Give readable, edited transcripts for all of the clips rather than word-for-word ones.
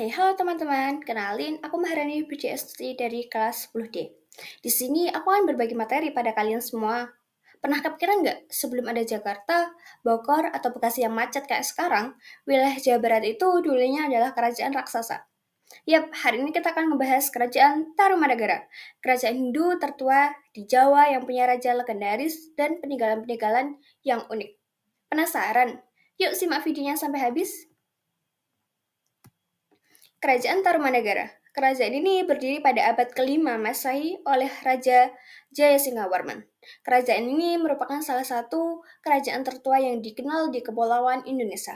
Hai, halo teman-teman. Kenalin, aku Maharani BCST dari kelas 10D. Di sini aku akan berbagi materi pada kalian semua. Pernah kepikiran nggak, sebelum ada Jakarta, Bogor, atau Bekasi yang macet kayak sekarang, wilayah Jawa Barat itu dulunya adalah kerajaan raksasa. Yap, hari ini kita akan membahas kerajaan Tarumanagara, kerajaan Hindu tertua di Jawa yang punya raja legendaris dan peninggalan-peninggalan yang unik. Penasaran? Yuk simak videonya sampai habis. Kerajaan Tarumanagara. Kerajaan ini berdiri pada abad ke-5 Masehi oleh Raja Jayasinghawarman. Kerajaan ini merupakan salah satu kerajaan tertua yang dikenal di Kepulauan Indonesia.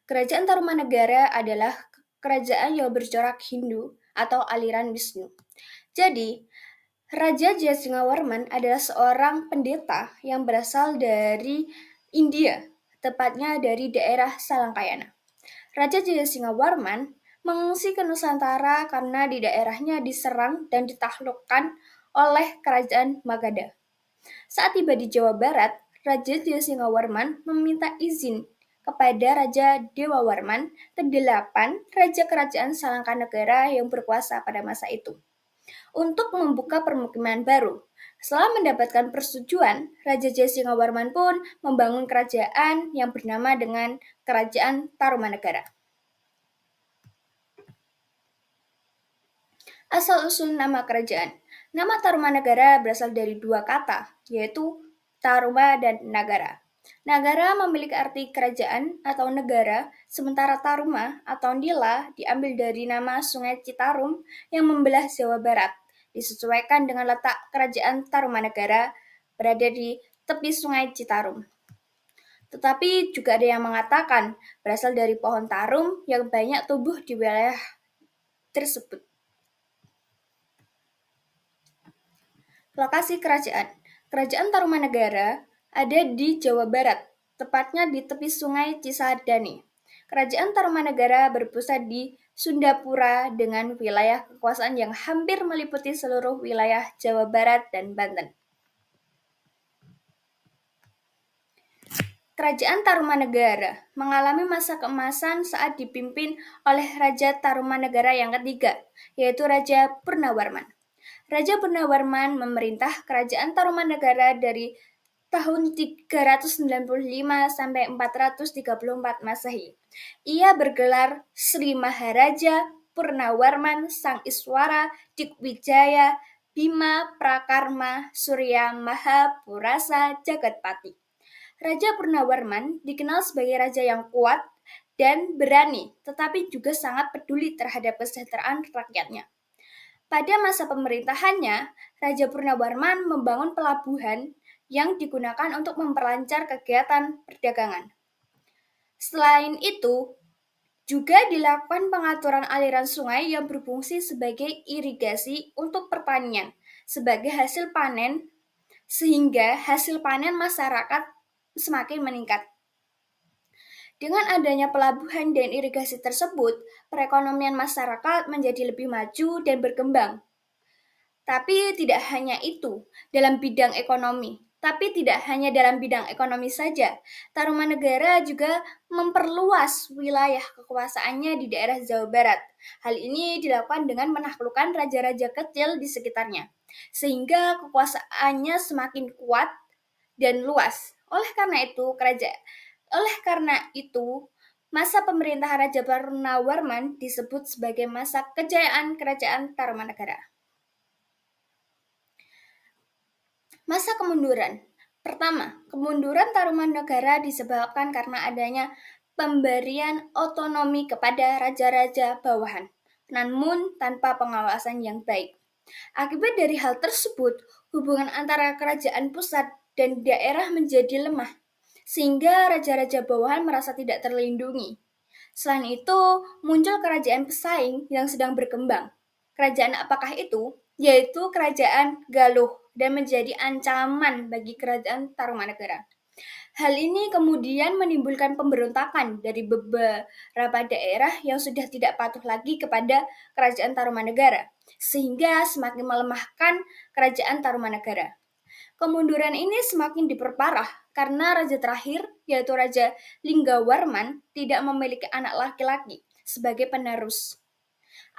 Kerajaan Tarumanagara adalah kerajaan yang bercorak Hindu atau aliran Wisnu. Jadi, Raja Jayasinghawarman adalah seorang pendeta yang berasal dari India, tepatnya dari daerah Salangkayana. Raja Jayasinghawarman mengungsi ke Nusantara karena di daerahnya diserang dan ditaklukkan oleh kerajaan Magadha. Saat tiba di Jawa Barat, Raja Jayasinghawarman meminta izin kepada Raja Dewawarman ke-8 Raja Kerajaan Salangkanegara yang berkuasa pada masa itu untuk membuka permukiman baru. Setelah mendapatkan persetujuan, Raja Jayasinghawarman pun membangun kerajaan yang bernama dengan Kerajaan Tarumanagara. Asal-usul nama kerajaan. Nama Tarumanagara berasal dari dua kata, yaitu Taruma dan Nagara. Nagara memiliki arti kerajaan atau negara, sementara Taruma atau Nila diambil dari nama Sungai Citarum yang membelah Jawa Barat, disesuaikan dengan letak kerajaan Tarumanagara berada di tepi Sungai Citarum. Tetapi juga ada yang mengatakan berasal dari pohon tarum yang banyak tumbuh di wilayah tersebut. Lokasi kerajaan. Kerajaan Tarumanagara ada di Jawa Barat, tepatnya di tepi Sungai Cisadane. Kerajaan Tarumanagara berpusat di Sundapura dengan wilayah kekuasaan yang hampir meliputi seluruh wilayah Jawa Barat dan Banten. Kerajaan Tarumanagara mengalami masa keemasan saat dipimpin oleh Raja Tarumanagara yang ketiga, yaitu Raja Purnawarman. Raja Purnawarman memerintah Kerajaan Tarumanagara dari tahun 395 sampai 434 Masehi. Ia bergelar Sri Maharaja Purnawarman Sang Iswara Dikwijaya Bima Prakarma Surya Mahapurasa Jagatpati. Raja Purnawarman dikenal sebagai raja yang kuat dan berani, tetapi juga sangat peduli terhadap kesejahteraan rakyatnya. Pada masa pemerintahannya, Raja Purnawarman membangun pelabuhan yang digunakan untuk memperlancar kegiatan perdagangan. Selain itu, juga dilakukan pengaturan aliran sungai yang berfungsi sebagai irigasi untuk pertanian sebagai hasil panen, sehingga hasil panen masyarakat semakin meningkat. Dengan adanya pelabuhan dan irigasi tersebut, perekonomian masyarakat menjadi lebih maju dan berkembang. Tapi tidak hanya itu, dalam bidang ekonomi. Tapi tidak hanya dalam bidang ekonomi saja, Tarumanagara juga memperluas wilayah kekuasaannya di daerah Jawa Barat. Hal ini dilakukan dengan menaklukkan raja-raja kecil di sekitarnya, sehingga kekuasaannya semakin kuat dan luas. Oleh karena itu, masa pemerintahan Raja Purnawarman disebut sebagai masa kejayaan Kerajaan Tarumanagara. Masa kemunduran. Pertama, kemunduran Tarumanagara disebabkan karena adanya pemberian otonomi kepada raja-raja bawahan, namun tanpa pengawasan yang baik. Akibat dari hal tersebut, hubungan antara kerajaan pusat dan daerah menjadi lemah, sehingga raja-raja bawahan merasa tidak terlindungi. Selain itu, muncul kerajaan pesaing yang sedang berkembang. Kerajaan apakah itu? Yaitu Kerajaan Galuh dan menjadi ancaman bagi Kerajaan Tarumanagara. Hal ini kemudian menimbulkan pemberontakan dari beberapa daerah yang sudah tidak patuh lagi kepada Kerajaan Tarumanagara, sehingga semakin melemahkan Kerajaan Tarumanagara. Kemunduran ini semakin diperparah karena raja terakhir, yaitu Raja Linggawarman, tidak memiliki anak laki-laki sebagai penerus.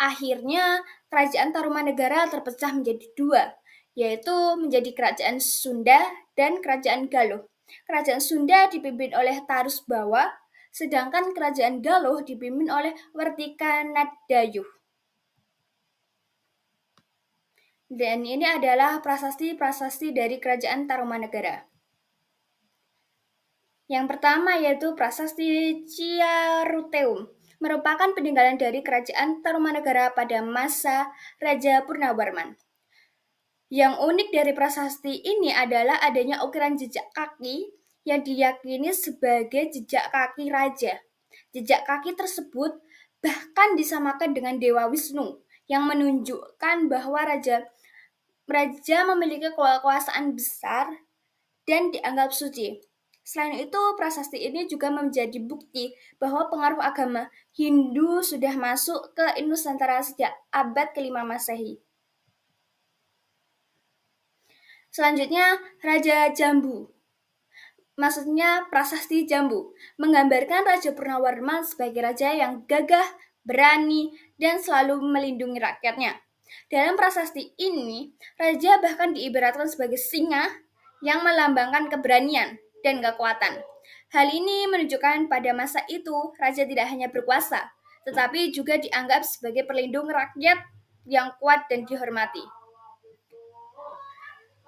Akhirnya, kerajaan Tarumanegara terpecah menjadi dua, yaitu menjadi Kerajaan Sunda dan Kerajaan Galuh. Kerajaan Sunda dipimpin oleh Tarus Bawa, sedangkan Kerajaan Galuh dipimpin oleh Wertikanadayuh. Dan ini adalah prasasti-prasasti dari Kerajaan Tarumanegara. Yang pertama yaitu Prasasti Ciaruteum, merupakan peninggalan dari Kerajaan Tarumanegara pada masa Raja Purnawarman. Yang unik dari prasasti ini adalah adanya ukiran jejak kaki yang diyakini sebagai jejak kaki raja. Jejak kaki tersebut bahkan disamakan dengan Dewa Wisnu, yang menunjukkan bahwa raja memiliki kekuasaan besar dan dianggap suci. Selain itu, prasasti ini juga menjadi bukti bahwa pengaruh agama Hindu sudah masuk ke Nusantara sejak abad ke-5 Masehi. Selanjutnya, Raja Jambu. Maksudnya prasasti Jambu, menggambarkan Raja Purnawarman sebagai raja yang gagah, berani, dan selalu melindungi rakyatnya. Dalam prasasti ini, raja bahkan diibaratkan sebagai singa yang melambangkan keberanian dan kekuatan. Hal ini menunjukkan pada masa itu, raja tidak hanya berkuasa, tetapi juga dianggap sebagai pelindung rakyat yang kuat dan dihormati.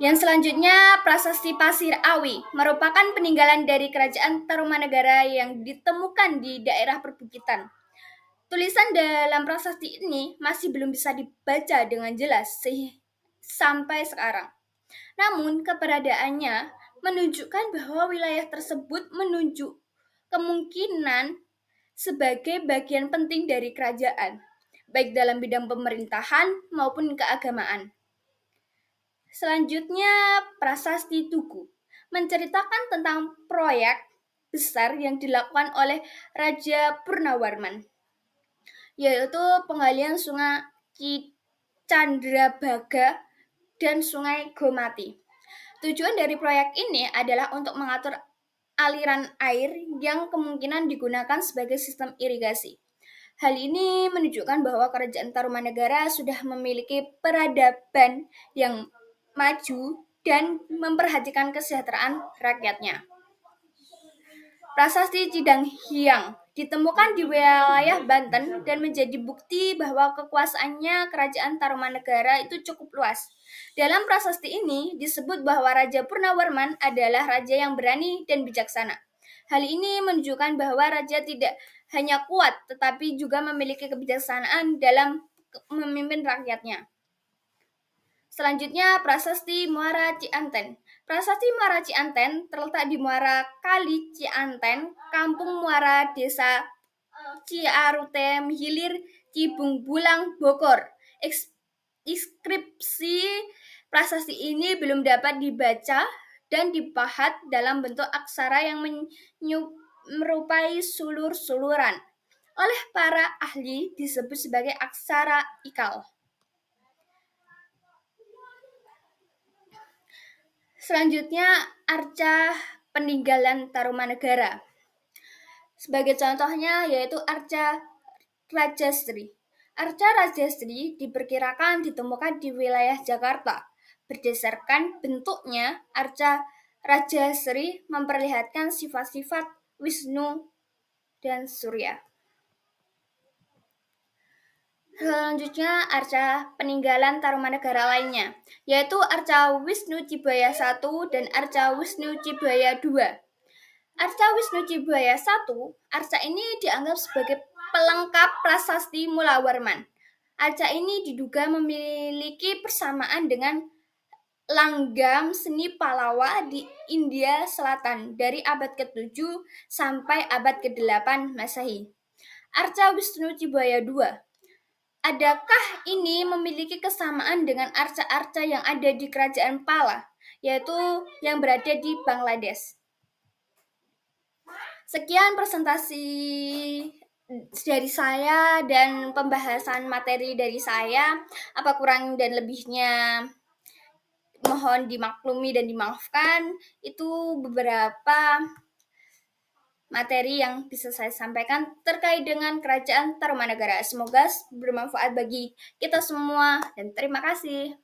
Yang selanjutnya, Prasasti Pasir Awi merupakan peninggalan dari Kerajaan Tarumanegara yang ditemukan di daerah perbukitan. Tulisan dalam prasasti ini masih belum bisa dibaca dengan jelas sampai sekarang. Namun, keberadaannya menunjukkan bahwa wilayah tersebut menunjuk kemungkinan sebagai bagian penting dari kerajaan, baik dalam bidang pemerintahan maupun keagamaan. Selanjutnya, Prasasti Tugu menceritakan tentang proyek besar yang dilakukan oleh Raja Purnawarman, yaitu penggalian Sungai Candrabaga dan Sungai Gomati. Tujuan dari proyek ini adalah untuk mengatur aliran air yang kemungkinan digunakan sebagai sistem irigasi. Hal ini menunjukkan bahwa Kerajaan Tarumanegara sudah memiliki peradaban yang maju dan memperhatikan kesejahteraan rakyatnya. Prasasti Cidang Hyang ditemukan di wilayah Banten dan menjadi bukti bahwa kekuasaannya Kerajaan Tarumanegara itu cukup luas. Dalam prasasti ini disebut bahwa Raja Purnawarman adalah raja yang berani dan bijaksana. Hal ini menunjukkan bahwa raja tidak hanya kuat tetapi juga memiliki kebijaksanaan dalam memimpin rakyatnya. Selanjutnya, Prasasti Muara Cianten. Prasasti Muara Cianten terletak di Muara Kali Cianten, Kampung Muara, Desa Ciarutem, Hilir, Cibung Bulang, Bogor. Inskripsi prasasti ini belum dapat dibaca dan dipahat dalam bentuk aksara yang menyerupai sulur-suluran. Oleh para ahli disebut sebagai aksara ikal. Selanjutnya, arca peninggalan Tarumanegara. Sebagai contohnya yaitu arca Rajasri. Arca Rajasri diperkirakan ditemukan di wilayah Jakarta. Berdasarkan bentuknya, arca Rajasri memperlihatkan sifat-sifat Wisnu dan Surya. Selanjutnya, arca peninggalan Tarumanegara lainnya, yaitu arca Wisnu Cibaya I dan arca Wisnu Cibaya II. Arca Wisnu Cibaya I, arca ini dianggap sebagai pelengkap prasasti Mulawarman. Arca ini diduga memiliki persamaan dengan langgam seni Pallava di India Selatan dari abad ke-7 sampai abad ke-8 Masehi. Arca Wisnu Cibaya II. Adakah ini memiliki kesamaan dengan arca-arca yang ada di Kerajaan Pala, yaitu yang berada di Bangladesh? Sekian presentasi dari saya dan pembahasan materi dari saya. Apa kurang dan lebihnya mohon dimaklumi dan dimaafkan. Itu beberapa materi yang bisa saya sampaikan terkait dengan Kerajaan Tarumanagara. Semoga bermanfaat bagi kita semua dan terima kasih.